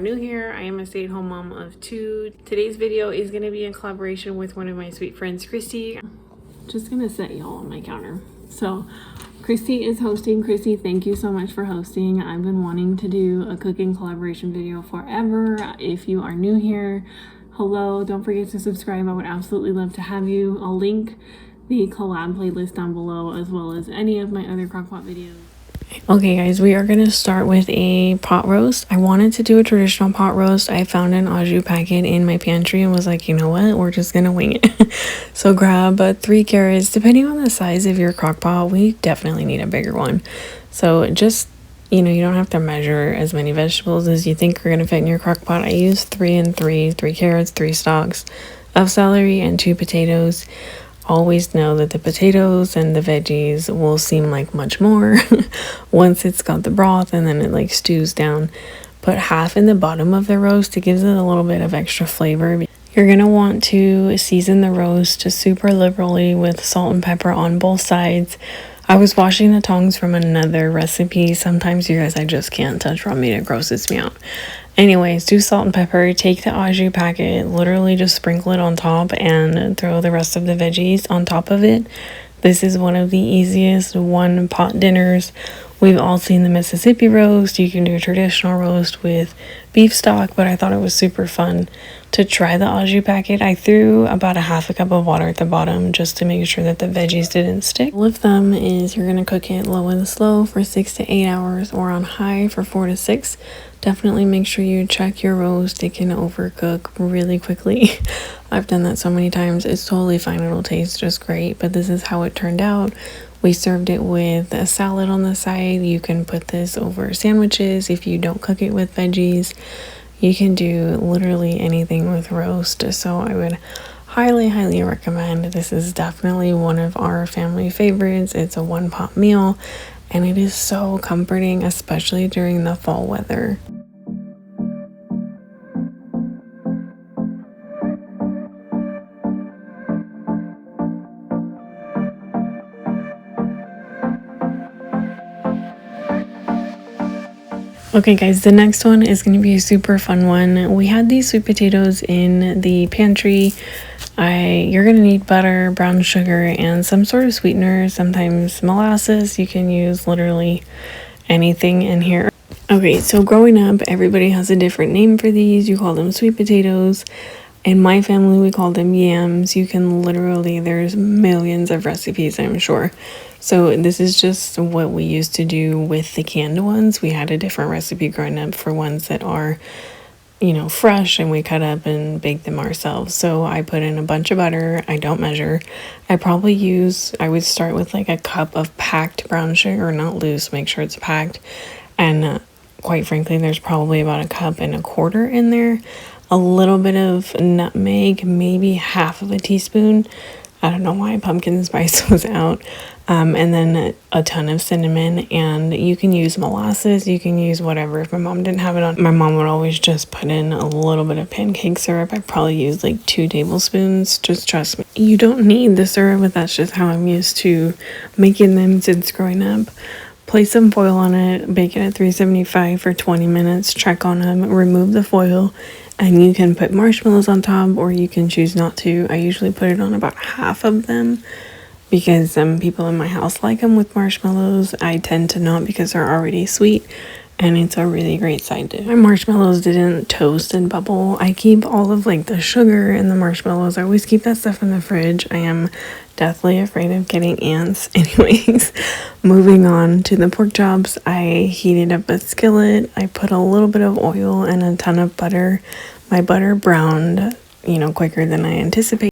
are new here, I am a stay-at-home mom of 2. Today's video is going to be in collaboration with one of my sweet friends, Christy. Just gonna set y'all on my counter. So Christy is hosting. Christy, thank you so much for hosting. I've been wanting to do a cooking collaboration video forever. If you are new here, hello, don't forget to subscribe. I would absolutely love to have you. I'll link the collab playlist down below, as well as any of my other Crockpot videos. Okay guys, we are going to start with a pot roast. I wanted to do a traditional pot roast. I found an au jus packet in my pantry and was like, you know what, we're just going to wing it. So grab 3 carrots. Depending on the size of your crock pot, we definitely need a bigger one. So just, you know, you don't have to measure as many vegetables as you think are going to fit in your crock pot. I used 3 and 3 carrots, 3 stalks of celery, and 2 potatoes. Always know that the potatoes and the veggies will seem like much more once it's got the broth and then it like stews down. Put half in the bottom of the roast. It gives it a little bit of extra flavor. You're gonna want to season the roast super liberally with salt and pepper on both sides. I was washing the tongs from another recipe. Sometimes, you guys, I just can't touch raw meat. It grosses me out. Anyways, do salt and pepper. Take the au jus packet, literally just sprinkle it on top and throw the rest of the veggies on top of it. This is one of the easiest one pot dinners. We've all seen the Mississippi roast. You can do a traditional roast with beef stock, but I thought it was super fun to try the au jus packet. I threw about a half a cup of water at the bottom just to make sure that the veggies didn't stick. Rule of thumb is you're going to cook it low and slow for 6 to 8 hours, or on high for 4 to 6. Definitely make sure you check your roast. It can overcook really quickly. I've done that so many times. It's totally fine. It'll taste just great, but this is how it turned out. We served it with a salad on the side. You can put this over sandwiches if you don't cook it with veggies. You can do literally anything with roast. So I would highly recommend. This is definitely one of our family favorites. It's a one pot meal and it is so comforting, especially during the fall weather. Okay guys, the next one is going to be a super fun one. We had these sweet potatoes in the pantry. You're going to need butter, brown sugar, and some sort of sweetener, sometimes molasses. You can use literally anything in here. Okay, so growing up, everybody has a different name for these. You call them sweet potatoes. In my family, we call them yams. You can literally, there's millions of recipes, I'm sure. So this is just what we used to do with the canned ones. We had a different recipe growing up for ones that are, you know, fresh, and we cut up and bake them ourselves. So I put in a bunch of butter. I don't measure. I would start with like a cup of packed brown sugar, not loose, make sure it's packed. And quite frankly, there's probably about 1.25 cups in there. A little bit of nutmeg, maybe half of a teaspoon. I don't know why pumpkin spice was out. And then a ton of cinnamon, and you can use molasses, you can use whatever. If my mom didn't have it on, my mom would always just put in a little bit of pancake syrup. I probably used like 2 tablespoons. Just trust me. You don't need the syrup, but that's just how I'm used to making them since growing up. Place some foil on it, bake it at 375 for 20 minutes, check on them, remove the foil, and you can put marshmallows on top, or you can choose not to. I usually put it on about half of them because some people in my house like them with marshmallows. I tend to not because they're already sweet, and it's a really great side dish. My marshmallows didn't toast and bubble. I keep all of like the sugar and the marshmallows. I always keep that stuff in the fridge. I am deathly afraid of getting ants. Anyways, moving on to the pork chops. I heated up a skillet. I put a little bit of oil and a ton of butter. My butter browned, you know, quicker than I anticipated.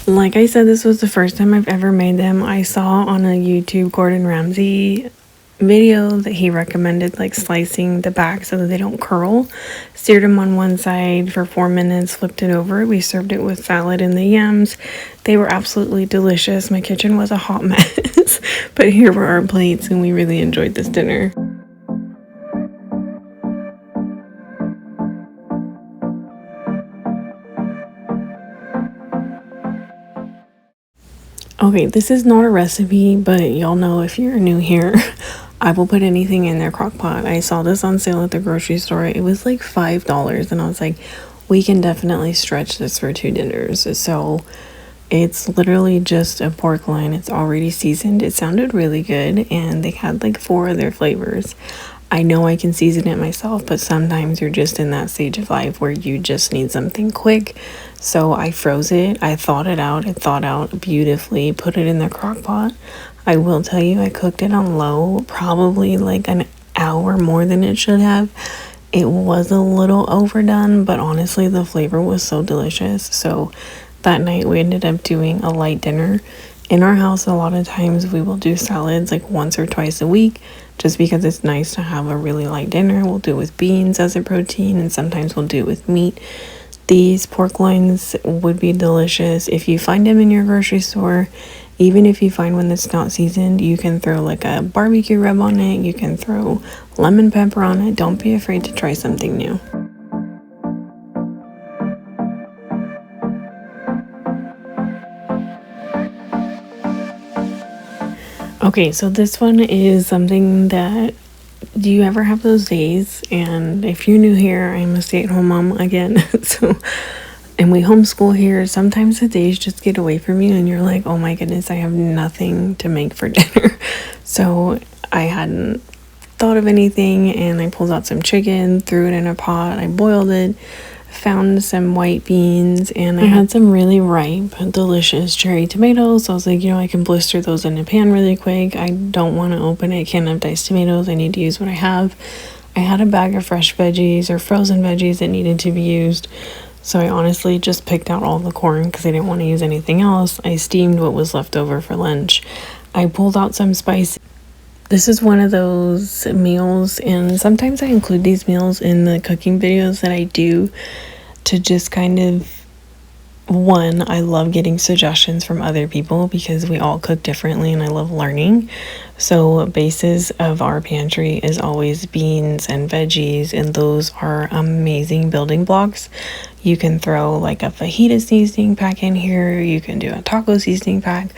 Like I said, this was the first time I've ever made them. I saw on a YouTube Gordon Ramsay video that he recommended like slicing the back so that they don't curl. Seared them on one side for 4 minutes, flipped it over. We served it with salad and the yams. They were absolutely delicious. My kitchen was a hot mess, but here were our plates and we really enjoyed this dinner. Okay, this is not a recipe, but y'all know if you're new here, I will put anything in their crock pot. I saw this on sale at the grocery store. It was like $5, and I was like, we can definitely stretch this for 2 dinners. So it's literally just a pork loin. It's already seasoned. It sounded really good, and they had like 4 other flavors. I know I can season it myself, but sometimes you're just in that stage of life where you just need something quick. So I froze it. I thawed it out. It thawed out beautifully. Put it in the crock pot. I will tell you, I cooked it on low, probably like an hour more than it should have. It was a little overdone, but honestly, the flavor was so delicious. So that night, we ended up doing a light dinner. In our house, a lot of times we will do salads like once or twice a week, just because it's nice to have a really light dinner. We'll do it with beans as a protein, and sometimes we'll do it with meat. These pork loins would be delicious. If you find them in your grocery store, even if you find one that's not seasoned, you can throw like a barbecue rub on it. You can throw lemon pepper on it. Don't be afraid to try something new. Okay, so this one is something that, do you ever have those days? And if you're new here, I'm a stay-at-home mom again. And we homeschool here. Sometimes the days just get away from you and you're like, oh my goodness, I have nothing to make for dinner. So I hadn't thought of anything, and I pulled out some chicken, threw it in a pot, I boiled it, found some white beans, and I had some really ripe, delicious cherry tomatoes. So I was like, I can blister those in a pan really quick. I don't want to open a can of diced tomatoes. I need to use what I have. I had a bag of fresh veggies or frozen veggies that needed to be used. So I honestly just picked out all the corn because I didn't want to use anything else. I steamed what was left over for lunch. I pulled out some spices. This is one of those meals, and sometimes I include these meals in the cooking videos that I do to just kind of, one, I love getting suggestions from other people because we all cook differently and I love learning. So basis of our pantry is always beans and veggies, and those are amazing building blocks. You can throw like a fajita seasoning pack in here. You can do a taco seasoning pack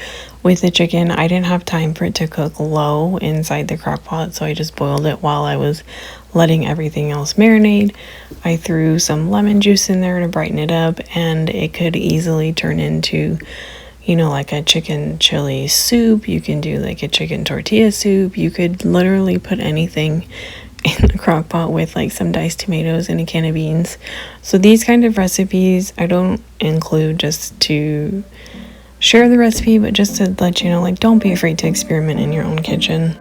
with the chicken. I didn't have time for it to cook low inside the crock pot, so I just boiled it while I was letting everything else marinate. I threw some lemon juice in there to brighten it up, and it could easily turn into, like a chicken chili soup. You can do like a chicken tortilla soup. You could literally put anything in the crock pot with like some diced tomatoes and a can of beans. So these kind of recipes I don't include just to share the recipe, but just to let you know, like, don't be afraid to experiment in your own kitchen.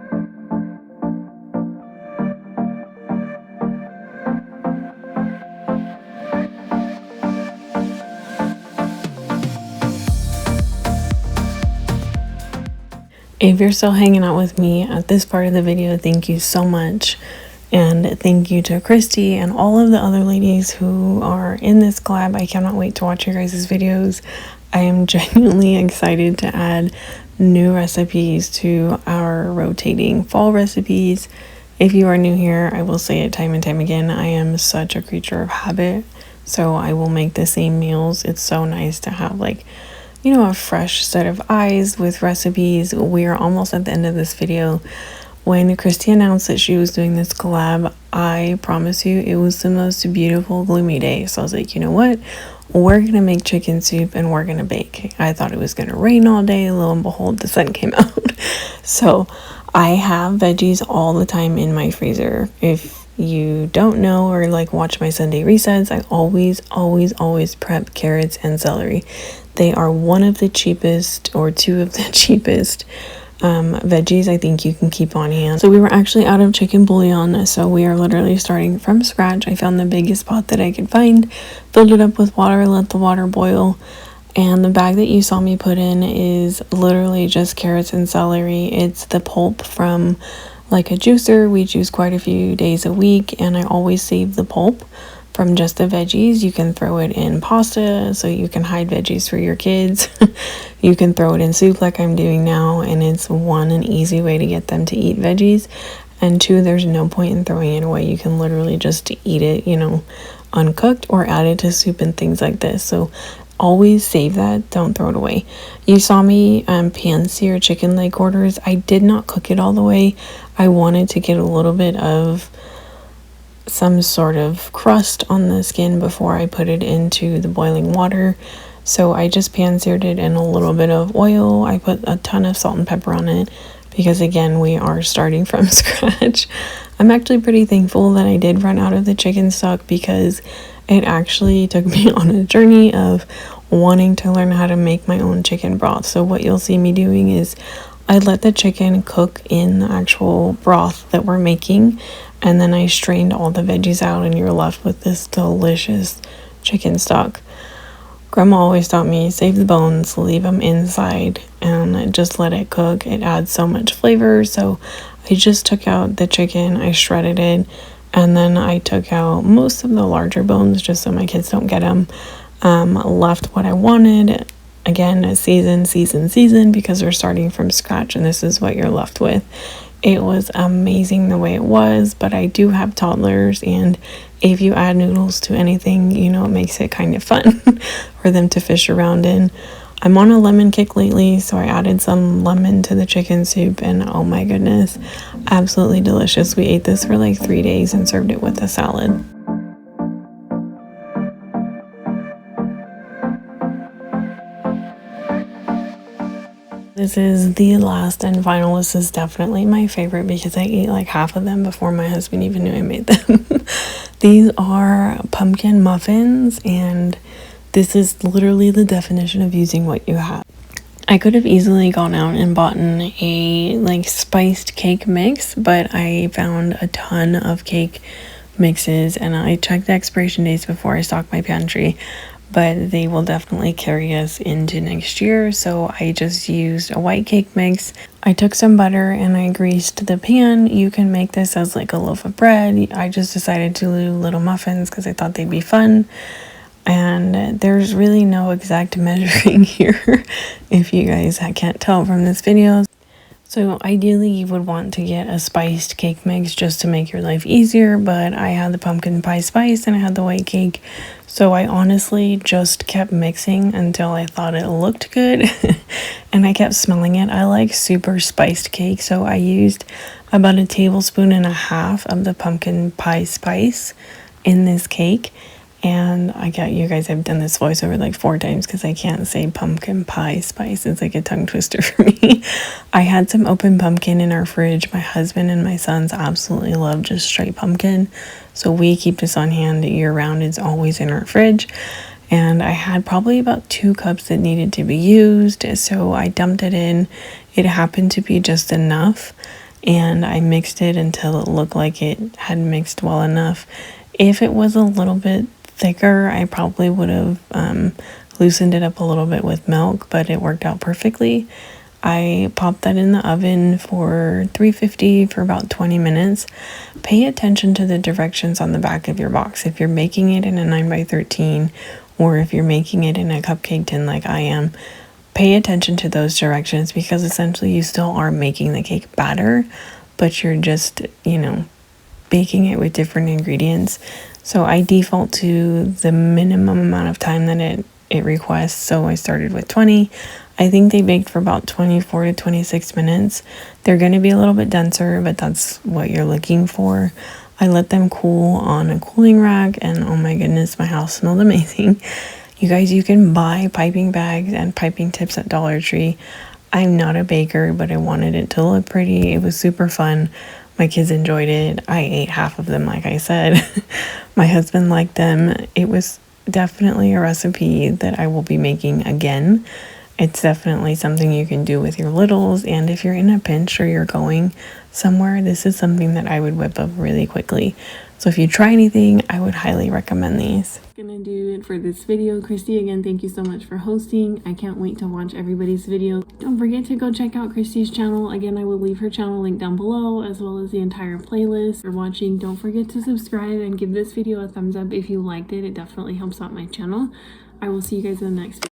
If you're still hanging out with me at this part of the video, thank you so much. And thank you to Christy and all of the other ladies who are in this collab. I cannot wait to watch your guys' videos. I am genuinely excited to add new recipes to our rotating fall recipes. If you are new here, I will say it time and time again, I am such a creature of habit. So I will make the same meals. It's so nice to have like, a fresh set of eyes with recipes. We are almost at the end of this video. When Christy announced that she was doing this collab, I promise you it was the most beautiful gloomy day. So I was like, you know what? We're going to make chicken soup and we're going to bake. I thought it was going to rain all day. Lo and behold, the sun came out. So I have veggies all the time in my freezer. If you don't know or like watch my Sunday resets, I always prep carrots and celery. They are one of the cheapest or two of the cheapest veggies I think you can keep on hand. So we were actually out of chicken bouillon, so we are literally starting from scratch. I found the biggest pot that I could find, filled it up with water, let the water boil, and the bag that you saw me put in is literally just carrots and celery. It's the pulp from like a juicer. We juice quite a few days a week, and I always save the pulp from just the veggies. You can throw it in pasta, so you can hide veggies for your kids. You can throw it in soup like I'm doing now, and it's one, an easy way to get them to eat veggies, and two, there's no point in throwing it away. You can literally just eat it, uncooked, or add it to soup and things like this. So always save that, don't throw it away. You saw me pan sear chicken leg quarters. I did not cook it all the way. I wanted to get a little bit of some sort of crust on the skin before I put it into the boiling water. So I just pan-seared it in a little bit of oil. I put a ton of salt and pepper on it because, again, we are starting from scratch. I'm actually pretty thankful that I did run out of the chicken stock because it actually took me on a journey of wanting to learn how to make my own chicken broth. So what you'll see me doing is I let the chicken cook in the actual broth that we're making, and then I strained all the veggies out, and you're left with this delicious chicken stock. Grandma always taught me, save the bones, leave them inside, and just let it cook. It adds so much flavor. So I just took out the chicken, I shredded it, and then I took out most of the larger bones just so my kids don't get them. Left what I wanted. Again, season, because we're starting from scratch, and this is what you're left with. It was amazing the way it was, but I do have toddlers, and if you add noodles to anything, you know, it makes it kind of fun for them to fish around in. I'm on a lemon kick lately, so I added some lemon to the chicken soup, and oh my goodness, absolutely delicious. We ate this for like 3 days and served it with a salad. This is the last and final. This is definitely my favorite because I ate like half of them before my husband even knew I made them. These are pumpkin muffins, and this is literally the definition of using what you have. I could have easily gone out and bought a like spiced cake mix, but I found a ton of cake mixes, and I checked the expiration dates before I stocked my pantry, but they will definitely carry us into next year. So I just used a white cake mix. I took some butter and I greased the pan. You can make this as like a loaf of bread. I just decided to do little muffins because I thought they'd be fun. And there's really no exact measuring here if you guys can't tell from this video. So ideally you would want to get a spiced cake mix just to make your life easier, but I had the pumpkin pie spice and I had the white cake. So I honestly just kept mixing until I thought it looked good and I kept smelling it. I like super spiced cake, so I used about 1.5 tablespoons of the pumpkin pie spice in this cake. And you guys, I've done this voiceover like 4 times because I can't say pumpkin pie spice. It's like a tongue twister for me. I had some open pumpkin in our fridge. My husband and my sons absolutely love just straight pumpkin. So we keep this on hand year round. It's always in our fridge. And I had probably about 2 cups that needed to be used. So I dumped it in. It happened to be just enough. And I mixed it until it looked like it had mixed well enough. If it was a little bit thicker, I probably would have loosened it up a little bit with milk, but it worked out perfectly. I popped that in the oven for 350 for about 20 minutes. Pay attention to the directions on the back of your box. If you're making it in a 9x13 or if you're making it in a cupcake tin like I am, pay attention to those directions because essentially you still are making the cake batter, but you're just, baking it with different ingredients. So I default to the minimum amount of time that it requests. So I started with 20. I think they baked for about 24 to 26 minutes. They're going to be a little bit denser, but that's what you're looking for. I let them cool on a cooling rack, and oh my goodness, my house smelled amazing. You guys, you can buy piping bags and piping tips at Dollar Tree. I'm not a baker, but I wanted it to look pretty. It was super fun. My kids enjoyed it. I ate half of them, like I said. My husband liked them. It was definitely a recipe that I will be making again. It's definitely something you can do with your littles, and if you're in a pinch or you're going somewhere, this is something that I would whip up really quickly. So if you try anything, I would highly recommend these. Gonna do it for this video. Christy, again, thank you so much for hosting. I can't wait to watch everybody's video. Don't forget to go check out Christy's channel. Again, I will leave her channel link down below, as well as the entire playlist. For watching, don't forget to subscribe and give this video a thumbs up if you liked it. It definitely helps out my channel. I will see you guys in the next video.